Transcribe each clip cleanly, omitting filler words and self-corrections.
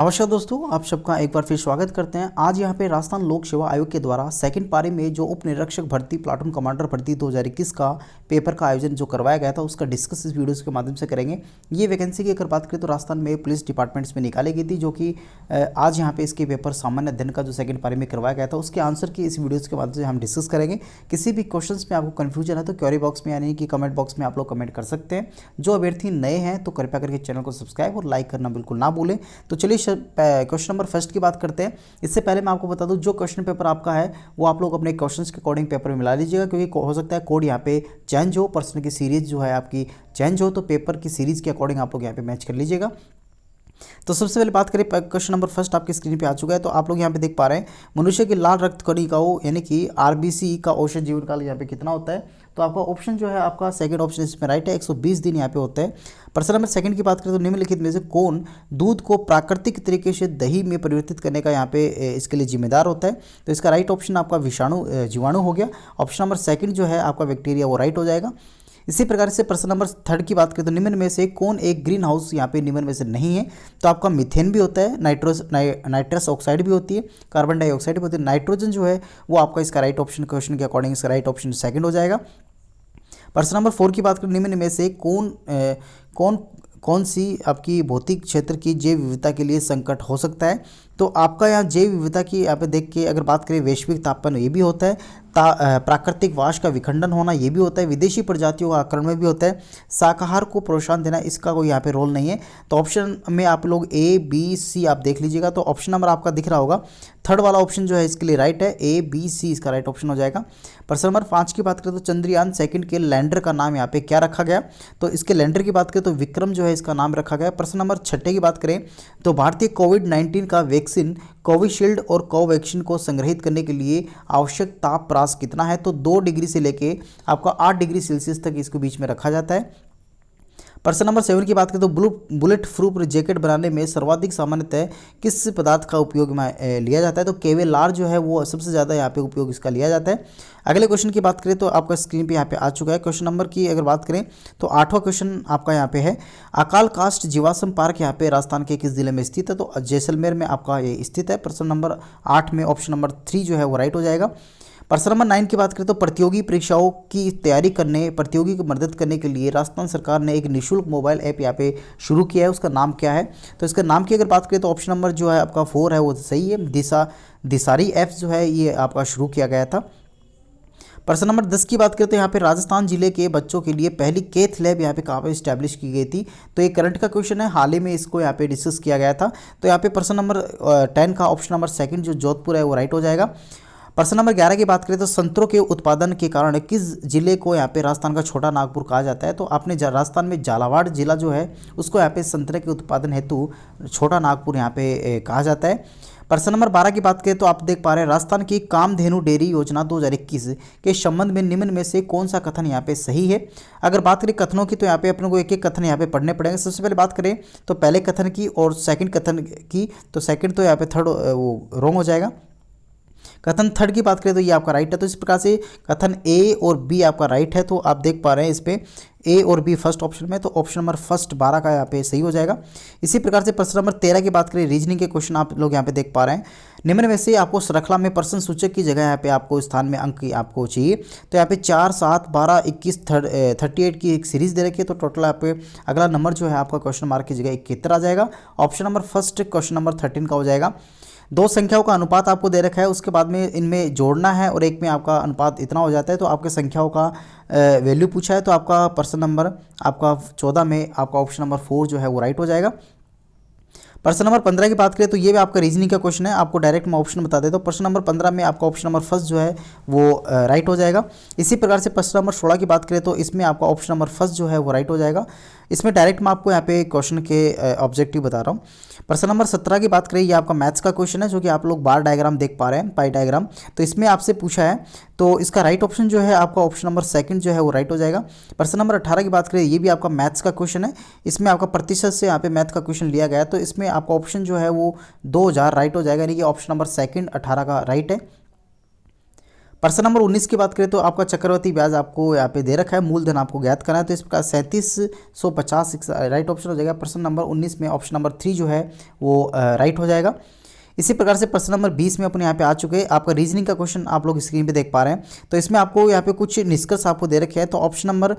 नमस्कार दोस्तों, आप सबका एक बार फिर स्वागत करते हैं। आज यहाँ पे राजस्थान लोक सेवा आयोग के द्वारा सेकंड पारी में जो उप निरीक्षक भर्ती प्लाटून कमांडर भर्ती 2021 का पेपर का आयोजन जो करवाया गया था उसका डिस्कस इस वीडियोस के माध्यम से करेंगे। ये वैकेंसी की अगर बात करें तो राजस्थान में पुलिस डिपार्टमेंट्स में निकाली गई थी, जो कि आज यहाँ पे इसके पेपर सामान्य अध्ययन का जो सेकंड पारी में करवाया गया था उसके आंसर की इस वीडियोज़ के माध्यम से हम डिस्कस करेंगे। किसी भी क्वेश्चन में आपको कन्फ्यूजन है तो क्वेरी बॉक्स में यानी कि कमेंट बॉक्स में आप लोग कमेंट कर सकते हैं। जो अभ्यर्थी नए हैं तो कृपया करके चैनल को सब्सक्राइब और लाइक करना बिल्कुल ना भूलें। तो चलिए क्वेश्चन नंबर फर्स्ट की बात करते हैं। इससे पहले मैं आपको बता दूं, जो क्वेश्चन पेपर आपका है वो आप लोग अपने क्वेश्चंस के अकॉर्डिंग पेपर में मिला लीजिएगा, क्योंकि हो सकता है कोड यहाँ पे चेंज हो, प्रश्न की सीरीज जो है आपकी चेंज हो, तो पेपर की सीरीज के अकॉर्डिंग आप लोग यहाँ पे मैच कर लीजिएगा। तो सबसे पहले बात करें, क्वेश्चन नंबर फर्स्ट आपकी स्क्रीन पे आ चुका है। तो आप लोग यहाँ पे देख पा रहे हैं, मनुष्य की लाल रक्त कणिकाओं यानी कि आरबीसी का औसत जीवन काल यहाँ पे कितना होता है। तो आपका ऑप्शन जो है आपका सेकंड ऑप्शन इसमें राइट है, 120 दिन यहाँ पे होता है। प्रश्न नंबर सेकंड की बात करें तो निम्नलिखित में से कौन दूध को प्राकृतिक तरीके से दही में परिवर्तित करने का यहाँ पे इसके लिए जिम्मेदार होता है। तो इसका राइट ऑप्शन आपका जीवाणु हो गया। ऑप्शन नंबर सेकंड जो है आपका बैक्टीरिया, वो राइट हो जाएगा। इसी प्रकार से प्रश्न नंबर थर्ड की बात करें तो निम्न में से कौन एक ग्रीन हाउस यहाँ पे निम्न में से नहीं है। तो आपका मीथेन भी होता है, नाइट्रस ऑक्साइड भी होती है, कार्बन डाइऑक्साइड भी होती है, नाइट्रोजन जो है वो आपका इसका राइट ऑप्शन क्वेश्चन के अकॉर्डिंग इसका राइट ऑप्शन सेकंड हो जाएगा। प्रश्न नंबर 4 की बात करें, निम्न में से कौन सी आपकी भौतिक क्षेत्र की जैव विविधता के लिए संकट हो सकता है। तो आपका यहाँ जैव विविधता की यहाँ पे देख के अगर बात करें, वैश्विक तापमान ये भी होता है, प्राकृतिक वाश का विखंडन होना ये भी होता है, विदेशी प्रजातियों का आक्रमण भी होता है, शाकाहार को प्रोत्साहन देना इसका कोई यहाँ पे रोल नहीं है। तो ऑप्शन में आप लोग ए बी सी आप देख लीजिएगा। तो ऑप्शन नंबर आपका दिख रहा होगा, थर्ड वाला ऑप्शन जो है इसके लिए राइट है, ए बी सी इसका राइट ऑप्शन हो जाएगा। प्रश्न नंबर 5 की बात करें तो चंद्रयान सेकंड के लैंडर का नाम यहाँ पे क्या रखा गया। तो इसके लैंडर की बात करें तो विक्रम जो है इसका नाम रखा गया। प्रश्न नंबर 6 की बात करें तो भारतीय कोविड-19 का वैक्सीन कोविशील्ड और कोवैक्सीन को संग्रहित करने के लिए आवश्यक तापराश कितना है। तो 2 डिग्री से लेके आपका 8 डिग्री सेल्सियस तक इसको बीच में रखा जाता है। प्रश्न नंबर 7 की बात करें तो बुलेट प्रूफ जैकेट बनाने में सर्वाधिक सामान्यतः किस पदार्थ का उपयोग में लिया जाता है। तो केवेलार जो है वो सबसे ज़्यादा यहाँ पे उपयोग इसका लिया जाता है। अगले क्वेश्चन की बात करें तो आपका स्क्रीन पे यहाँ पे आ चुका है। क्वेश्चन नंबर की अगर बात करें तो 8वां क्वेश्चन आपका यहाँ पे है, अकाल कास्ट जीवाश्म पार्क यहाँ पे राजस्थान के किस जिले में स्थित है। तो जैसलमेर में आपका ये स्थित है। प्रश्न नंबर 8 में ऑप्शन नंबर 3 जो है वो राइट हो जाएगा। प्रश्न नंबर 9 की बात करें तो प्रतियोगी परीक्षाओं की तैयारी करने, प्रतियोगी की मदद करने के लिए राजस्थान सरकार ने एक निःशुल्क मोबाइल ऐप यहाँ पे शुरू किया है, उसका नाम क्या है। तो इसका नाम की अगर बात करें तो ऑप्शन नंबर जो है आपका 4 है वो सही है, दिसारी ऐप्स जो है ये आपका शुरू किया गया था। प्रश्न नंबर 10 की बात करें तो यहाँ पे राजस्थान जिले के बच्चों के लिए पहली कैथ लैब यहाँ पे कहाँ पे इस्टेब्लिश की गई थी। तो ये करंट का क्वेश्चन है, हाल ही में इसको यहाँ पे डिस्कस किया गया था। तो यहाँ पे प्रश्न नंबर 10 का ऑप्शन नंबर सेकंड जो जोधपुर है वो राइट हो जाएगा। प्रश्न नंबर 11 की बात करें तो संतरों के उत्पादन के कारण किस जिले को यहाँ पे राजस्थान का छोटा नागपुर कहा जाता है। तो आपने राजस्थान में झालावाड़ जिला जो है उसको यहाँ पे संतरे के उत्पादन हेतु छोटा नागपुर यहाँ पे कहा जाता है। प्रश्न नंबर 12 की बात करें तो आप देख पा रहे हैं, राजस्थान की कामधेनु डेयरी योजना 2021 के संबंध में निम्न में से कौन सा कथन यहाँ पे सही है। अगर बात करें कथनों की तो यहाँ पे अपने को एक एक कथन यहाँ पे पढ़ने पड़ेंगे। सबसे पहले बात करें तो पहले कथन की और सेकंड कथन की, तो सेकंड तो यहाँ पे थर्ड वो रॉन्ग हो जाएगा। कथन थर्ड की बात करें तो ये आपका राइट है। तो इस प्रकार से कथन ए और बी आपका राइट है। तो आप देख पा रहे हैं इस पे ए और बी फर्स्ट ऑप्शन में, तो ऑप्शन नंबर फर्स्ट 12 का यहाँ पे सही हो जाएगा। इसी प्रकार से प्रश्न नंबर 13 की बात करें, रीजनिंग के क्वेश्चन आप लोग यहाँ पे देख पा रहे हैं। निम्न में से आपको श्रृंखला में प्रश्न सूचक की जगह यहाँ पे आपको स्थान में अंक आपको चाहिए। तो यहाँ पे 4, 7, 12, 21, 38 की एक सीरीज दे रखी है। तो टोटल यहाँ पे अगला नंबर जो है आपका क्वेश्चन मार्क की जगह 71 आ जाएगा। Option number first question number 13 का हो जाएगा। 2 संख्याओं का अनुपात आपको दे रखा है, उसके बाद में इनमें जोड़ना है और एक में आपका अनुपात इतना हो जाता है। तो आपके संख्याओं का वैल्यू पूछा है। तो आपका प्रश्न नंबर आपका 14 में आपका ऑप्शन नंबर 4 जो है वो राइट हो जाएगा। प्रश्न नंबर 15 की बात करें तो ये भी आपका रीजनिंग का क्वेश्चन है, आपको डायरेक्ट मैं ऑप्शन बता देता हूँ। प्रश्न नंबर 15 में आपका ऑप्शन नंबर फर्स्ट जो है वो राइट हो जाएगा। इसी प्रकार से प्रश्न नंबर 16 की बात करें तो इसमें आपका ऑप्शन नंबर फर्स्ट जो है वो राइट हो जाएगा। इसमें डायरेक्ट मैं आपको यहाँ पे क्वेश्चन के ऑब्जेक्टिव बता रहा हूँ। प्रश्न नंबर 17 की बात करें, ये आपका मैथ्स का क्वेश्चन है, जो कि आप लोग बार डायग्राम देख पा रहे हैं, पाई डायग्राम। तो इसमें आपसे पूछा है, तो इसका राइट ऑप्शन जो है आपका ऑप्शन नंबर सेकंड जो है वो राइट हो जाएगा। प्रश्न नंबर 18 की बात करें, ये भी आपका मैथ्स का क्वेश्चन है, इसमें आपका प्रतिशत से यहाँ पे मैथ का क्वेश्चन लिया गया है। तो इसमें आपका ऑप्शन जो है वो 2000 राइट हो जाएगा, यानी कि ऑप्शन नंबर सेकंड 18 का राइट है। प्रश्न नंबर 19 की बात करें तो आपका चक्रवर्ती ब्याज आपको यहाँ पे दे रखा है, मूलधन आपको ज्ञात करना है, तो इस प्रकार 3750 राइट ऑप्शन हो जाएगा। प्रश्न नंबर 19 में ऑप्शन नंबर 3 जो है वो राइट हो जाएगा। इसी प्रकार से प्रश्न नंबर 20 में अपने यहाँ पे आ चुके हैं। आपका रीजनिंग का क्वेश्चन आप लोग स्क्रीन पे देख पा रहे हैं, तो इसमें आपको यहाँ पे कुछ निष्कर्ष आपको दे रखे हैं। तो ऑप्शन नंबर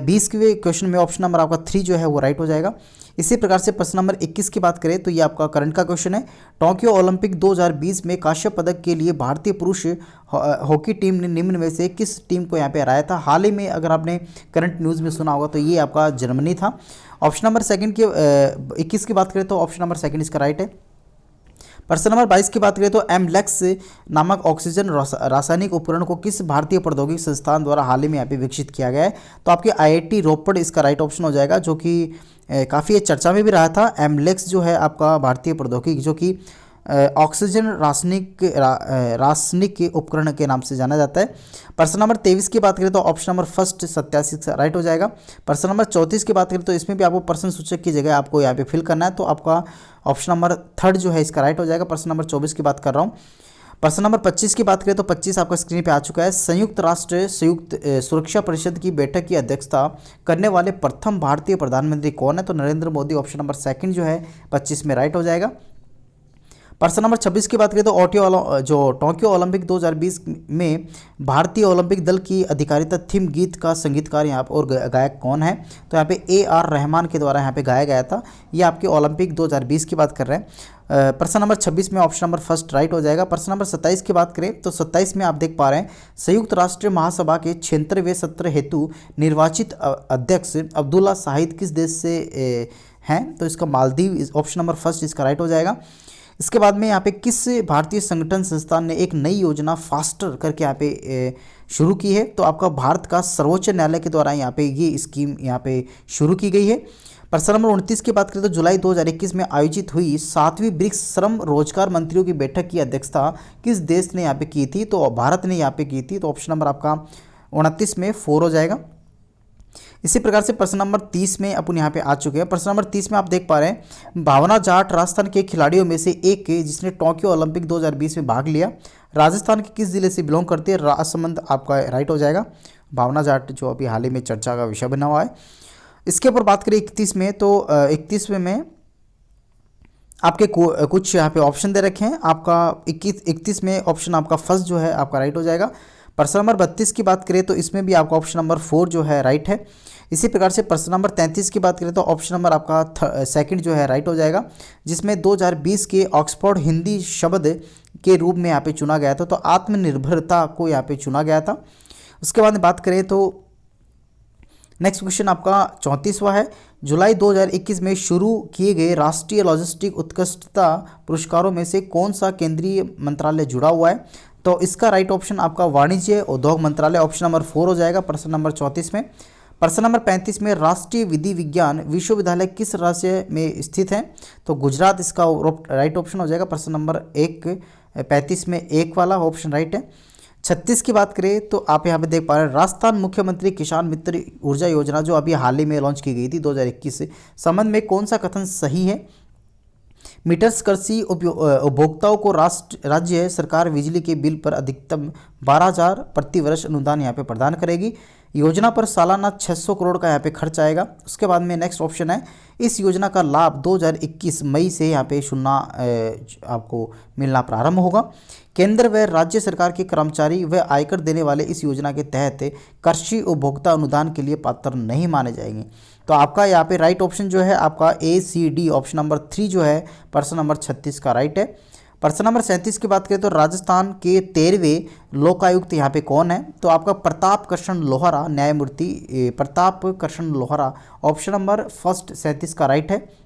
20 के क्वेश्चन में ऑप्शन नंबर आपका 3 जो है वो राइट हो जाएगा। इसी प्रकार से प्रश्न नंबर 21 की बात करें तो ये आपका करंट का क्वेश्चन है। टोक्यो ओलंपिक 2020 में कांस्य पदक के लिए भारतीय पुरुष हॉकी टीम ने निम्न में से किस टीम को यहाँ पे हराया था? हाल ही में अगर आपने करंट न्यूज़ में सुना होगा तो ये आपका जर्मनी था। ऑप्शन नंबर सेकंड के 21 की बात करें तो ऑप्शन नंबर सेकंड इसका राइट है। प्रश्न नंबर 22 की बात करें तो एमलेक्स नामक ऑक्सीजन रासायनिक उपकरण को किस भारतीय प्रौद्योगिकी संस्थान द्वारा हाल ही में यहाँ पे विकसित किया गया है? तो आपके आईआईटी रोपड़ इसका राइट ऑप्शन हो जाएगा, जो कि काफ़ी चर्चा में भी रहा था। एमलेक्स जो है आपका भारतीय प्रौद्योगिकी जो कि ऑक्सीजन रासायनिक उपकरण के नाम से जाना जाता है। प्रश्न नंबर 23 की बात करें तो ऑप्शन नंबर फर्स्ट 87 राइट हो जाएगा। प्रश्न नंबर 34 की बात करें तो इसमें भी आपको प्रश्न सूचक की जगह आपको यहाँ पे फिल करना है, तो आपका ऑप्शन नंबर थर्ड जो है इसका राइट हो जाएगा। प्रश्न नंबर 24 की बात कर रहा हूँ। प्रश्न नंबर 25 की बात करें तो 25 आपका स्क्रीन पे आ चुका है। संयुक्त राष्ट्र सुरक्षा परिषद की बैठक की अध्यक्षता करने वाले प्रथम भारतीय प्रधानमंत्री कौन है? तो Narendra Modi option number second जो है 25 में राइट हो जाएगा। प्रश्न नंबर 26 की बात करें तो टोक्यो ओलंपिक 2020 में भारतीय ओलंपिक दल की अधिकारिता थीम गीत का संगीतकार यहाँ पर और गायक कौन है? तो यहाँ पे AR रहमान के द्वारा यहाँ पे गाया गया था। ये आपके ओलंपिक 2020 की बात कर रहे हैं। प्रश्न नंबर 26 में ऑप्शन नंबर फर्स्ट राइट हो जाएगा। प्रश्न नंबर 27 की बात करें तो 27 में आप देख पा रहे हैं संयुक्त राष्ट्र महासभा के 76वें सत्र हेतु निर्वाचित अध्यक्ष अब्दुल्ला शाहिद किस देश से हैं? तो इसका मालदीव ऑप्शन नंबर फर्स्ट इसका राइट हो जाएगा। इसके बाद में यहाँ पे किस भारतीय संगठन संस्थान ने एक नई योजना फास्टर करके यहाँ पे शुरू की है? तो आपका भारत का सर्वोच्च न्यायालय के द्वारा यहाँ पे ये स्कीम यहाँ पे शुरू की गई है। प्रश्न नंबर 29 की बात करें तो जुलाई 2021 में आयोजित हुई 7वीं ब्रिक्स श्रम रोजगार मंत्रियों की बैठक की अध्यक्षता किस देश ने यहाँ पे की थी? तो भारत ने यहाँ पे की थी। तो ऑप्शन नंबर आपका 29 में 4 हो जाएगा। इसी प्रकार से प्रश्न नंबर 30 में अपन यहाँ पे आ चुके हैं। प्रश्न नंबर 30 में आप देख पा रहे हैं भावना जाट राजस्थान के खिलाड़ियों में से एक है जिसने टोक्यो ओलंपिक 2020 में भाग लिया। राजस्थान के किस जिले से बिलोंग करती है? राजसमंद आपका राइट हो जाएगा। भावना जाट जो अभी हाल ही में चर्चा का विषय बना हुआ है। इसके ऊपर बात करें 31 में तो 31वें में आपके कुछ यहाँ पे ऑप्शन दे रखे हैं। आपका 31 में ऑप्शन आपका फर्स्ट जो है आपका राइट हो जाएगा। प्रश्न नंबर 32 की बात करें तो इसमें भी आपका ऑप्शन नंबर 4 जो है राइट है। इसी प्रकार से प्रश्न नंबर 33 की बात करें तो ऑप्शन नंबर आपका सेकंड जो है राइट हो जाएगा, जिसमें 2020 के ऑक्सफोर्ड हिंदी शब्द के रूप में यहाँ पे चुना गया था। तो आत्मनिर्भरता को यहाँ पे चुना गया था। उसके बाद में बात करें तो नेक्स्ट क्वेश्चन आपका 34वां है। जुलाई 2021 में शुरू किए गए राष्ट्रीय लॉजिस्टिक उत्कृष्टता पुरस्कारों में से कौन सा केंद्रीय मंत्रालय जुड़ा हुआ है? तो इसका राइट ऑप्शन आपका वाणिज्य उद्योग मंत्रालय ऑप्शन नंबर 4 हो जाएगा प्रश्न नंबर 34 में। प्रश्न नंबर 35 में राष्ट्रीय विधि विज्ञान विश्वविद्यालय किस राज्य में स्थित है? तो गुजरात इसका राइट ऑप्शन हो जाएगा। प्रश्न नंबर 35 में 1 वाला ऑप्शन राइट है। 36 की बात करें तो आप यहाँ पे देख पा रहे हैं राजस्थान मुख्यमंत्री किसान मित्र ऊर्जा योजना जो अभी हाल ही में लॉन्च की गई थी 2021 से संबंध में कौन सा कथन सही है? मीटर्स कृषि उपभोक्ताओं को राज्य सरकार बिजली के बिल पर अधिकतम 12,000 प्रति वर्ष अनुदान यहाँ पे प्रदान करेगी। योजना पर सालाना 600 करोड़ का यहाँ पे खर्च आएगा। उसके बाद में नेक्स्ट ऑप्शन है इस योजना का लाभ 2021 मई से यहाँ पे आपको मिलना प्रारंभ होगा। केंद्र व राज्य सरकार के कर्मचारी व आयकर देने वाले इस योजना के तहत कृषि उपभोक्ता अनुदान के लिए पात्र नहीं माने जाएंगे। तो आपका यहाँ पे राइट ऑप्शन जो है आपका ACD ऑप्शन नंबर 3 जो है प्रश्न नंबर 36 का राइट है। प्रश्न नंबर 37 की बात करें तो राजस्थान के 13वें लोकायुक्त यहाँ पे कौन है? तो आपका प्रताप कृष्ण लोहारा, न्यायमूर्ति Pratap Krishna Lohara option number first 37 का राइट है।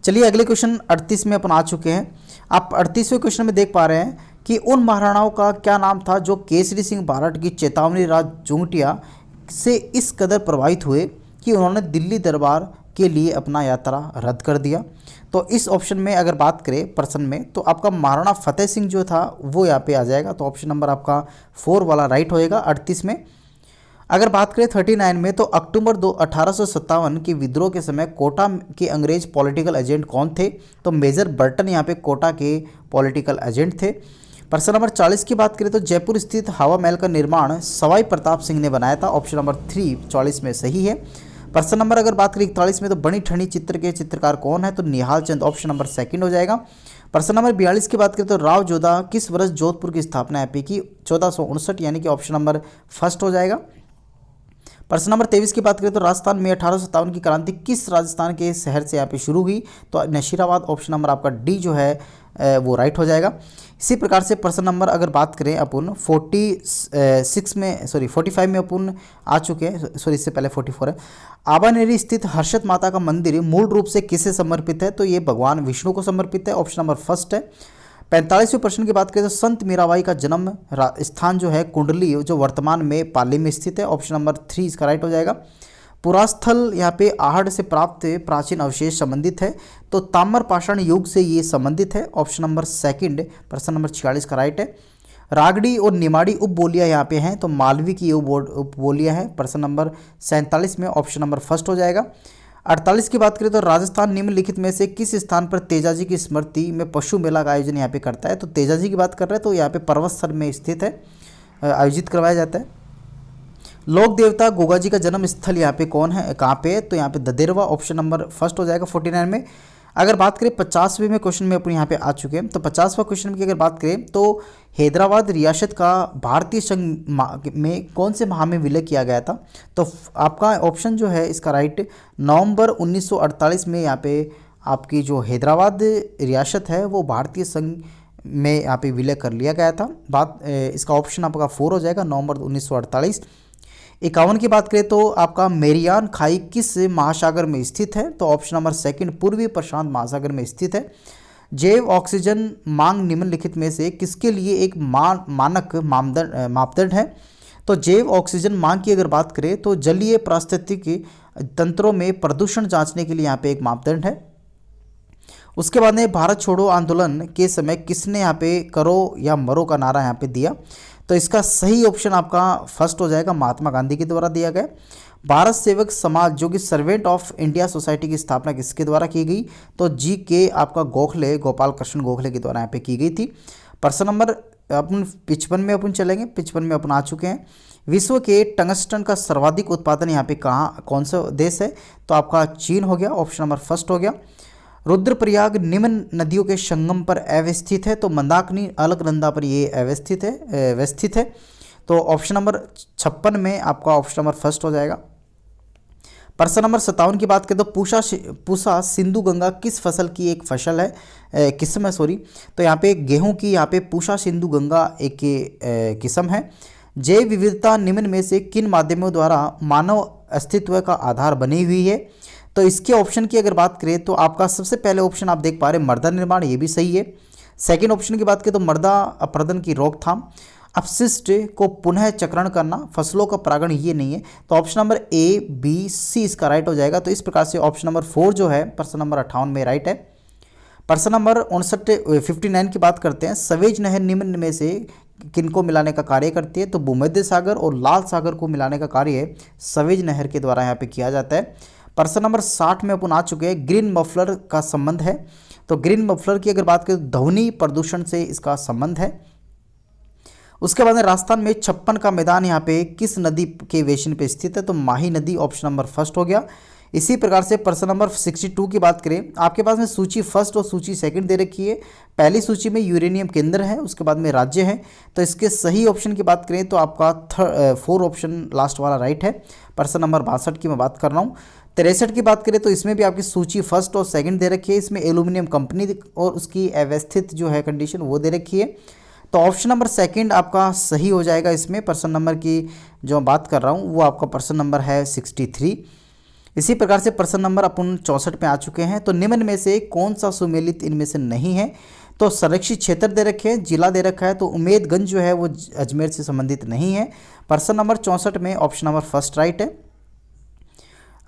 चलिए अगले क्वेश्चन 38 में अपन आ चुके हैं। आप 38वें क्वेश्चन में देख पा रहे हैं कि उन महाराणाओं का क्या नाम था जो केसरी सिंह बारठ की चेतावनी राज जूंगटिया से इस कदर प्रभावित हुए कि उन्होंने दिल्ली दरबार के लिए अपना यात्रा रद्द कर दिया? तो इस ऑप्शन में अगर बात करें प्रश्न में तो आपका महाराणा फतेह सिंह जो था वो यहाँ पे आ जाएगा। तो ऑप्शन नंबर आपका 4 वाला राइट होएगा 38 में। अगर बात करें 39 में तो अक्टूबर 1857 के विद्रोह के समय कोटा के अंग्रेज पॉलिटिकल एजेंट कौन थे? तो मेजर बर्टन यहाँ पे कोटा के पॉलिटिकल एजेंट थे। प्रश्न नंबर 40 की बात करें तो जयपुर स्थित हवा महल का निर्माण सवाई प्रताप सिंह ने बनाया था। ऑप्शन नंबर 3 44 में सही है। प्रश्न नंबर अगर बात करें 41 में तो बनी ठनी चित्र के चित्रकार कौन है, तो Nihal Chand, option number second हो जाएगा। प्रश्न नंबर 42 की बात करें तो राव जोधा किस वर्ष जोधपुर की स्थापना यहाँ पे की, 1459, यानी कि ऑप्शन नंबर फर्स्ट हो जाएगा। प्रश्न नंबर 23 की बात करें तो राजस्थान में 1857 की क्रांति किस राजस्थान के शहर से यहाँ पे शुरू हुई, तो नशीराबाद, ऑप्शन नंबर आपका डी जो है वो राइट हो जाएगा। इसी प्रकार से प्रश्न नंबर अगर बात करें अपन 45 में अपन आ चुके हैं, सॉरी इससे पहले 44 है। आबानेरी स्थित हर्षद माता का मंदिर मूल रूप से किसे समर्पित है, तो ये भगवान विष्णु को समर्पित है, ऑप्शन नंबर फर्स्ट है। 45वें प्रश्न की बात करें तो संत मीराबाई का जन्म स्थान जो है कुंडली, जो वर्तमान में पाली में स्थित है, ऑप्शन नंबर 3 इसका राइट हो जाएगा। पुरास्थल यहाँ पे आहड़ से प्राप्त प्राचीन अवशेष संबंधित है, तो ताम्र पाषाण युग से ये संबंधित है, ऑप्शन नंबर सेकंड प्रश्न नंबर 46 का राइट है। रागड़ी और निमाड़ी उपबोलियाँ यहाँ पे हैं, तो मालवी की उपबोलियाँ हैं, प्रश्न नंबर 47 में ऑप्शन नंबर फर्स्ट हो जाएगा। 48 की बात करें तो राजस्थान निम्नलिखित में से किस स्थान पर तेजाजी की स्मृति में पशु मेला का आयोजन यहाँ पे करता है, तो तेजाजी की बात कर रहे हैं तो यहाँ पे पर्वतसर में स्थित है, आयोजित करवाया जाता है। लोक देवता गोगा जी का जन्म स्थल यहाँ पे कौन है, कहाँ पे है, तो यहाँ पे ददेरवा, ऑप्शन नंबर फर्स्ट हो जाएगा 49 में। अगर बात करें 50वें में क्वेश्चन में अपन यहाँ पे आ चुके हैं, तो 50वां क्वेश्चन की अगर बात करें तो हैदराबाद रियासत का भारतीय संघ में कौन से माह में विलय किया गया था, तो आपका ऑप्शन जो है इसका राइट नवंबर 1948 में यहाँ पे आपकी जो हैदराबाद रियासत है वो भारतीय संघ में यहाँ पे विलय कर लिया गया था। इसका ऑप्शन आपका 4 हो जाएगा, नवंबर 1948। 51 की बात करें तो आपका मेरियान खाई किस महासागर में स्थित है, तो ऑप्शन नंबर सेकंड पूर्वी प्रशांत महासागर में स्थित है। जैव ऑक्सीजन मांग निम्नलिखित में से किसके लिए एक मानक मापदंड है, तो जैव ऑक्सीजन मांग की अगर बात करें तो जलीय पारिस्थितिक तंत्रों में प्रदूषण जांचने के लिए यहाँ पे एक मापदंड है। उसके बाद में भारत छोड़ो आंदोलन के समय किसने यहाँ पे करो या मरो का नारा यहाँ पे दिया, तो इसका सही ऑप्शन आपका फर्स्ट हो जाएगा, महात्मा गांधी के द्वारा दिया गया। भारत सेवक समाज जो कि सर्वेंट ऑफ इंडिया सोसाइटी की स्थापना किसके द्वारा की गई, तो जी के आपका गोखले, गोपाल कृष्ण गोखले के द्वारा यहाँ पे की गई थी। प्रश्न नंबर अपन 55 में अपन चलेंगे, 55 में अपन आ चुके हैं। विश्व के टंगस्टन का सर्वाधिक उत्पादन यहाँ पे कौन सा देश है, तो आपका चीन हो गया, ऑप्शन नंबर फर्स्ट हो गया। रुद्रप्रयाग निम्न नदियों के संगम पर अवस्थित है, तो मंदाकिनी अलकनंदा पर ये अवस्थित है, तो ऑप्शन नंबर 56 में आपका ऑप्शन नंबर फर्स्ट हो जाएगा। प्रश्न नंबर 57 की बात करें तो पूसा सिंधु गंगा किस फसल की एक फसल है, किस्म है, सॉरी, तो यहाँ पे गेहूं की यहाँ पे पूसा सिंधु गंगा एक किस्म है। जैव विविधता निम्न में से किन माध्यमों द्वारा मानव अस्तित्व का आधार बनी हुई है, तो इसके ऑप्शन की अगर बात करें तो आपका सबसे पहले ऑप्शन आप देख पा रहे हैं मृदा निर्माण, ये भी सही है। सेकंड ऑप्शन की बात करें तो मृदा अपरदन की रोकथाम, अपशिष्ट को पुनः चक्रण करना, फसलों का परागण, ये नहीं है, तो option number A B C इसका राइट हो जाएगा। तो इस प्रकार से ऑप्शन नंबर 4 जो है प्रश्न नंबर 58 में राइट है। प्रश्न नंबर 59 की बात करते हैं। सवेज नहर निम्न में से किनको मिलाने का कार्य करती है, तो भूमध्य सागर और लाल सागर को मिलाने का कार्य सवेज नहर के द्वारा यहाँ पे किया जाता है। प्रश्न नंबर 60 में अपन आ चुके हैं। ग्रीन मफलर का संबंध है, तो ग्रीन मफलर की अगर बात करें तो ध्वनि प्रदूषण से इसका संबंध है। उसके बाद में राजस्थान में 56 का मैदान यहाँ पे किस नदी के वेशन पे स्थित है, तो माही नदी, ऑप्शन नंबर फर्स्ट हो गया। इसी प्रकार से प्रश्न नंबर 62 की बात करें, आपके पास में सूची फर्स्ट और सूची सेकंड दे रखी है। पहली सूची में यूरेनियम केंद्र है, उसके बाद में राज्य है, तो इसके सही ऑप्शन की बात करें तो आपका 4 ऑप्शन लास्ट वाला राइट है। प्रश्न नंबर 62 की मैं बात कर रहा हूँ। 63 की बात करें तो इसमें भी आपकी सूची फर्स्ट और सेकंड दे रखी है। इसमें एल्यूमिनियम कंपनी और उसकी अवस्थित जो है कंडीशन वो दे रखी है, तो ऑप्शन नंबर सेकंड आपका सही हो जाएगा। इसमें प्रश्न नंबर की जो बात कर रहा हूँ वो आपका प्रश्न नंबर है 63। इसी प्रकार से प्रश्न नंबर अपन 64 पे आ चुके हैं। तो निम्न में से कौन सा सुमेलित इनमें से नहीं है, तो संरक्षित क्षेत्र दे रखे हैं, जिला दे रखा है, तो उम्मेदगंज जो है वो अजमेर से संबंधित नहीं है। प्रश्न नंबर 64 में ऑप्शन नंबर फर्स्ट राइट है।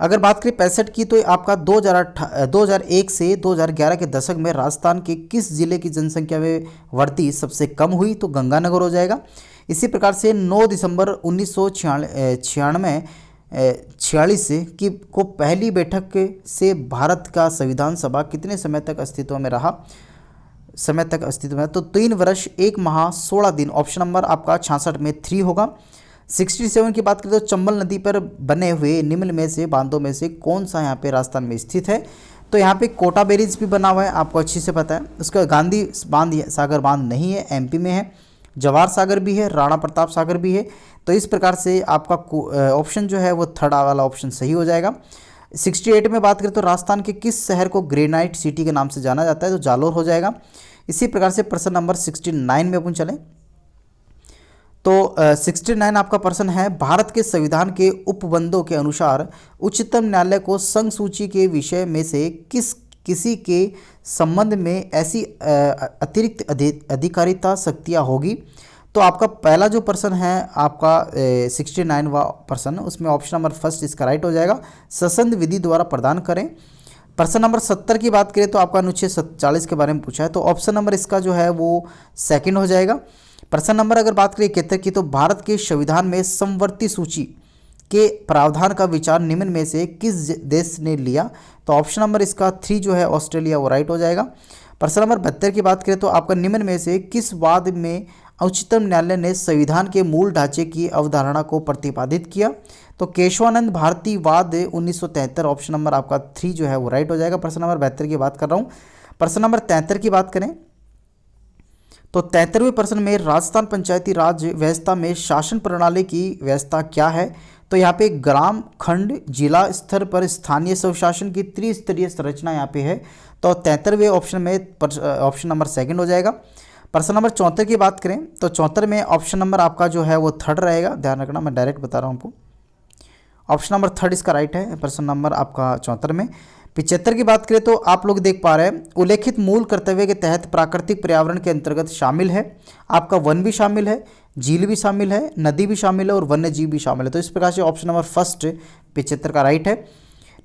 अगर बात करें 65 की तो आपका 2001 से 2011 के दशक में राजस्थान के किस जिले की जनसंख्या में वृद्धि सबसे कम हुई, तो गंगानगर हो जाएगा। इसी प्रकार से 9 दिसंबर 1946 की को पहली बैठक से भारत का संविधान सभा कितने समय तक अस्तित्व में रहा, समय तक अस्तित्व में है, तो 3 वर्ष 1 माह 16 दिन, ऑप्शन नंबर आपका 66 में 3 होगा। 67 की बात करें तो चंबल नदी पर बने हुए निम्न में से बांधों में से कौन सा यहाँ पे राजस्थान में स्थित है? तो यहाँ पे कोटा बैरिज भी बना हुआ है, आपको अच्छी से पता है। उसका गांधी बांध सागर बांध नहीं है, एमपी में है। जवाहर सागर भी है, राणा प्रताप सागर भी है। तो इस प्रकार से आपका ऑप्शन जो है वो थर्ड वाला ऑप्शन सही हो जाएगा। 68 में बात करें तो राजस्थान के किस शहर को ग्रेनाइट सिटी के नाम से जाना जाता है? तो जालोर हो जाएगा। इसी प्रकार से प्रश्न नंबर 69 में अपन चलें तो 69 आपका प्रश्न है, भारत के संविधान के उपबंधों के अनुसार उच्चतम न्यायालय को संघ सूची के विषय में से किसी के संबंध में ऐसी अतिरिक्त अधिकारिता शक्तियाँ होगी? तो आपका पहला जो प्रश्न है आपका 69वां प्रश्न, उसमें ऑप्शन नंबर फर्स्ट इसका राइट हो जाएगा, संसद विधि द्वारा प्रदान करें। प्रश्न नंबर 70 की बात करें तो आपका अनुच्छेद 47 के बारे में पूछा है, तो ऑप्शन नंबर इसका जो है वो सेकंड हो जाएगा। प्रश्न नंबर अगर बात करें 71 की, तो भारत के संविधान में समवर्ती सूची के प्रावधान का विचार निम्न में से किस देश ने लिया? तो ऑप्शन नंबर इसका 3 जो है ऑस्ट्रेलिया, वो राइट हो जाएगा। प्रश्न नंबर 72 की बात करें तो आपका निम्न में से किस वाद में उच्चतम न्यायालय ने संविधान के मूल ढांचे की अवधारणा को प्रतिपादित किया? तो केशवानंद भारती वाद 1973, ऑप्शन नंबर आपका 3 जो है वो राइट हो जाएगा। प्रश्न नंबर 72 की बात कर रहा हूँ। प्रश्न नंबर 73 की बात करें तो 73वें प्रश्न में राजस्थान पंचायती राज व्यवस्था में शासन प्रणाली की व्यवस्था क्या है? तो यहाँ पे ग्राम, खंड, जिला स्तर पर स्थानीय स्वशासन की त्रिस्तरीय संरचना यहाँ पे है। तो 73वें ऑप्शन में ऑप्शन नंबर सेकंड हो जाएगा। प्रश्न नंबर 74 की बात करें तो 74 में ऑप्शन नंबर आपका जो है वो थर्ड रहेगा, ध्यान रखना, मैं डायरेक्ट बता रहा हूँ आपको। ऑप्शन नंबर थर्ड इसका राइट है प्रश्न नंबर आपका 74 में। 75 की बात करें तो आप लोग देख पा रहे हैं, उल्लेखित मूल कर्तव्य के तहत प्राकृतिक पर्यावरण के अंतर्गत शामिल है आपका वन भी शामिल है, झील भी शामिल है, नदी भी शामिल है और वन्य जीव भी शामिल है। तो इस प्रकार से ऑप्शन नंबर फर्स्ट 75 का राइट है।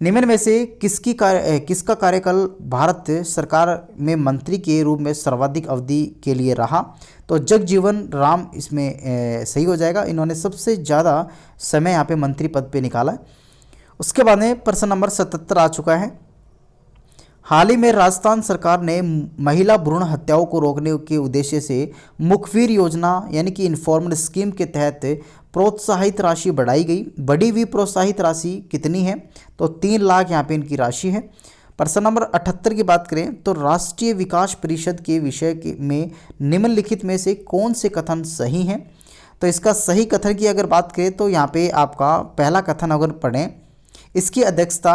निम्न में से किसका कार्यकाल भारत सरकार में मंत्री के रूप में सर्वाधिक अवधि के लिए रहा? तो जगजीवन राम इसमें सही हो जाएगा। इन्होंने सबसे ज़्यादा समय यहाँ पे मंत्री पद पे निकाला है। उसके बाद में प्रश्न नंबर 77 आ चुका है। हाल ही में राजस्थान सरकार ने महिला भ्रूण हत्याओं को रोकने के उद्देश्य से मुखबिर योजना यानी कि इन्फॉर्मड स्कीम के तहत प्रोत्साहित राशि बढ़ाई गई। बढ़ी हुई प्रोत्साहित राशि कितनी है? तो 3 लाख यहाँ पे इनकी राशि है। प्रश्न नंबर 78 की बात करें तो राष्ट्रीय विकास परिषद के विषय में निम्नलिखित में से कौन से कथन सही हैं? तो इसका सही कथन की अगर बात करें तो यहाँ पे आपका पहला कथन अगर पढ़ें, इसकी अध्यक्षता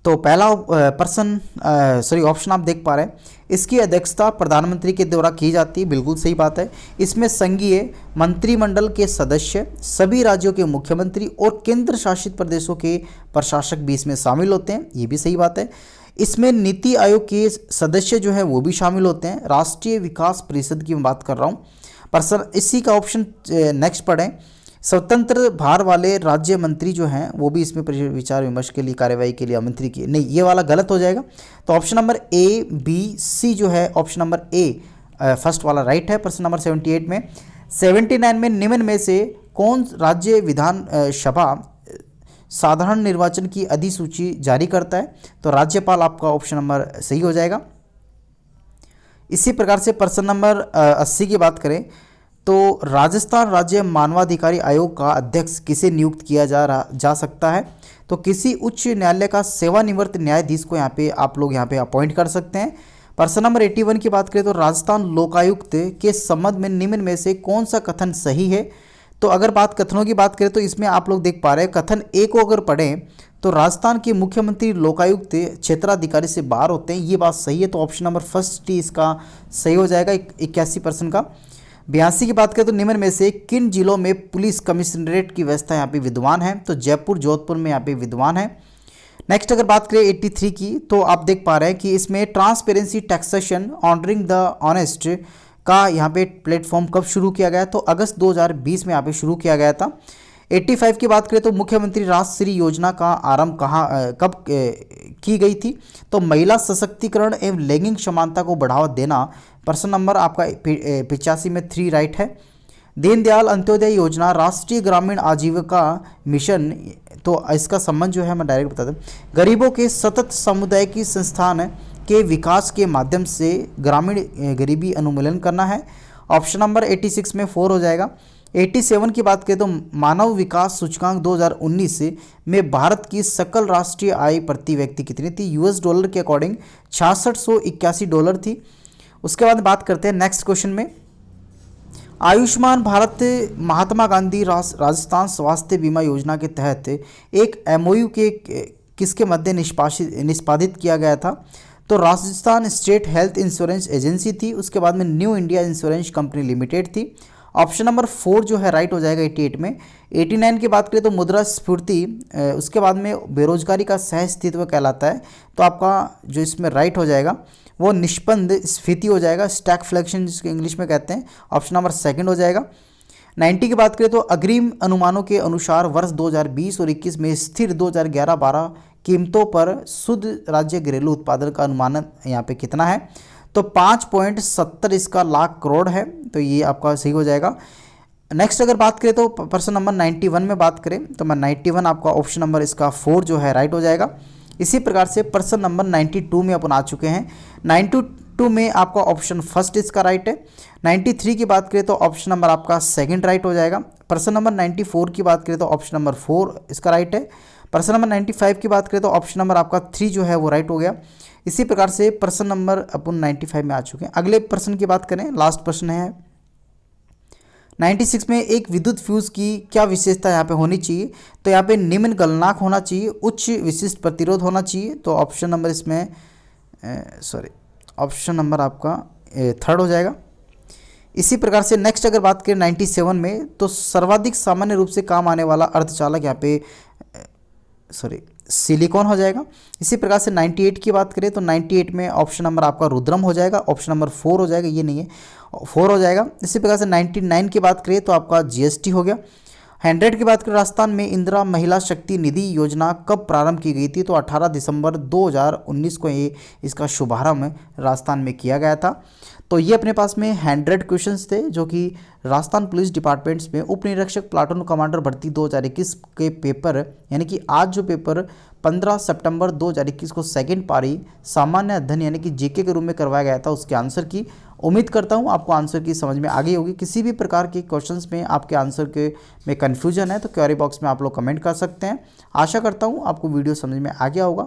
तो पहला ऑप्शन आप देख पा रहे हैं, इसकी अध्यक्षता प्रधानमंत्री के द्वारा की जाती है, बिल्कुल सही बात है। इसमें संघीय मंत्रिमंडल के सदस्य, सभी राज्यों के मुख्यमंत्री और केंद्र शासित प्रदेशों के प्रशासक भी इसमें शामिल होते हैं, ये भी सही बात है। इसमें नीति आयोग के सदस्य जो है वो भी शामिल होते हैं। राष्ट्रीय विकास परिषद की मैं बात कर रहा हूँ। पर इसी का ऑप्शन नेक्स्ट पढ़ें, स्वतंत्र भार वाले राज्य मंत्री जो हैं वो भी इसमें विचार विमर्श के लिए कार्यवाही के लिए आमंत्रित किए। नहीं, ये वाला गलत हो जाएगा। तो ऑप्शन नंबर ए, बी, सी जो है ऑप्शन नंबर ए फर्स्ट वाला राइट है। प्रश्न नंबर 78 में 79 में निम्न में से कौन राज्य विधान सभा साधारण निर्वाचन की अधिसूची जारी करता है? तो राज्यपाल आपका ऑप्शन नंबर सही हो जाएगा। इसी प्रकार से प्रश्न नंबर 80 की बात करें तो राजस्थान राज्य मानवाधिकारी आयोग का अध्यक्ष किसे नियुक्त किया जा सकता है? तो किसी उच्च न्यायालय का सेवानिवृत्त न्यायाधीश को यहाँ पे आप लोग यहाँ पे अपॉइंट कर सकते हैं। प्रश्न नंबर 81 की बात करें तो राजस्थान लोकायुक्त के संबंध में निम्न में से कौन सा कथन सही है? तो अगर बात कथनों की बात करें तो इसमें आप लोग देख पा रहे हैं, कथन ए को अगर पढ़ें तो राजस्थान के मुख्यमंत्री लोकायुक्त क्षेत्राधिकारी से बाहर होते हैं, ये बात सही है। तो ऑप्शन नंबर फर्स्ट ही इसका सही हो जाएगा 81% का। 82 की बात करें तो निम्न में से किन जिलों में पुलिस कमिश्नरेट की व्यवस्था यहाँ पे विद्यमान है? तो जयपुर, जोधपुर में यहाँ पे विद्यमान है। नेक्स्ट अगर बात करें 83 की तो आप देख पा रहे हैं कि इसमें transparency taxation honouring the honest का यहाँ पे प्लेटफॉर्म कब शुरू किया गया? तो अगस्त 2020 में यहाँ पे शुरू किया गया था। 85 की बात करें तो मुख्यमंत्री राजश्री योजना का आरंभ कब की गई थी? तो महिला सशक्तिकरण एवं लैंगिक समानता को बढ़ावा देना। प्रश्न नंबर आपका 85 में 3 राइट है। दीनदयाल अंत्योदय योजना, राष्ट्रीय ग्रामीण आजीविका मिशन, तो इसका संबंध जो है मैं डायरेक्ट बता दूं, गरीबों के सतत सामुदायिक संस्थान के विकास के माध्यम से ग्रामीण गरीबी उन्मूलन करना है। ऑप्शन नंबर 86 में 4 हो जाएगा। 87 की बात करें तो मानव विकास सूचकांक 2019 में भारत की सकल राष्ट्रीय आय प्रति व्यक्ति कितनी थी? यूएस डॉलर के अकॉर्डिंग $6681 थी। उसके बाद बात करते हैं नेक्स्ट क्वेश्चन में, आयुष्मान भारत महात्मा गांधी राजस्थान स्वास्थ्य बीमा योजना के तहत एक एमओयू के किसके मध्य निष्पादित किया गया था? तो Rajasthan state health insurance agency थी, उसके बाद में new India insurance company limited थी। ऑप्शन नंबर 4 जो है राइट हो जाएगा 88 में। 89 की बात करें तो मुद्रा स्फूर्ति, उसके बाद में बेरोजगारी का सहअस्तित्व कहलाता है, तो आपका जो इसमें राइट हो जाएगा वो निष्पन्द स्फीति हो जाएगा, स्टैगफ्लेशन जिसको इंग्लिश में कहते हैं। ऑप्शन नंबर 2 हो जाएगा। 90 की बात करें तो अग्रिम अनुमानों के अनुसार वर्ष 2020 और 21 में स्थिर 2011-12 कीमतों पर शुद्ध राज्य घरेलू उत्पादन का अनुमान यहाँ पे कितना है? तो 5.70 इसका लाख करोड़ है, तो ये आपका सही हो जाएगा। नेक्स्ट अगर बात करें तो प्रश्न नंबर 91 में बात करें तो मैं 91 आपका ऑप्शन नंबर इसका 4 जो है राइट हो जाएगा। इसी प्रकार से प्रश्न नंबर 92 में अपन आ चुके हैं। 92 में आपका ऑप्शन फर्स्ट इसका राइट है। 93 की बात करें तो ऑप्शन नंबर आपका 2 राइट हो जाएगा। प्रश्न नंबर 94 की बात करें तो ऑप्शन नंबर 4 इसका राइट है। प्रश्न नंबर 95 की बात करें तो ऑप्शन नंबर आपका 3 जो है वो राइट हो गया। इसी प्रकार से प्रश्न नंबर अपन 95 में आ चुके हैं। अगले प्रश्न की बात करें, लास्ट प्रश्न है 96 में, एक विद्युत फ्यूज की क्या विशेषता यहाँ पे होनी चाहिए? तो यहाँ पे निम्न गलनांक होना चाहिए, उच्च विशिष्ट प्रतिरोध होना चाहिए, तो ऑप्शन नंबर इसमें ऑप्शन नंबर आपका 3 हो जाएगा। इसी प्रकार से नेक्स्ट अगर बात करें 97 में, तो सर्वाधिक सामान्य रूप से काम आने वाला अर्धचालक यहाँ पे सिलिकॉन हो जाएगा। इसी प्रकार से 98 की बात करें तो 98 में ऑप्शन नंबर आपका रुद्रम हो जाएगा, ऑप्शन नंबर 4 हो जाएगा, ये नहीं है 4 हो जाएगा। इसी प्रकार से 99 की बात करें तो आपका जीएसटी हो गया। 100 की बात करें, राजस्थान में इंदिरा महिला शक्ति निधि योजना कब प्रारंभ की गई थी? तो 18 दिसंबर 2019 को ये इसका शुभारंभ राजस्थान में किया गया था। तो ये अपने पास में 100 क्वेश्चंस थे जो कि राजस्थान पुलिस डिपार्टमेंट्स में उप निरीक्षक प्लाटून कमांडर भर्ती 2021 के पेपर, यानी कि आज जो पेपर 15 सितंबर 2021 को सेकंड पारी सामान्य अध्ययन यानी कि जीके के रूप में करवाया गया था, उसके आंसर की उम्मीद करता हूं आपको आंसर की समझ में आ गई होगी। किसी भी प्रकार के क्वेश्चंस में आपके आंसर के में कन्फ्यूजन है तो क्वेरी बॉक्स में आप लोग कमेंट कर सकते हैं। आशा करता हूँ आपको वीडियो समझ में आ गया होगा।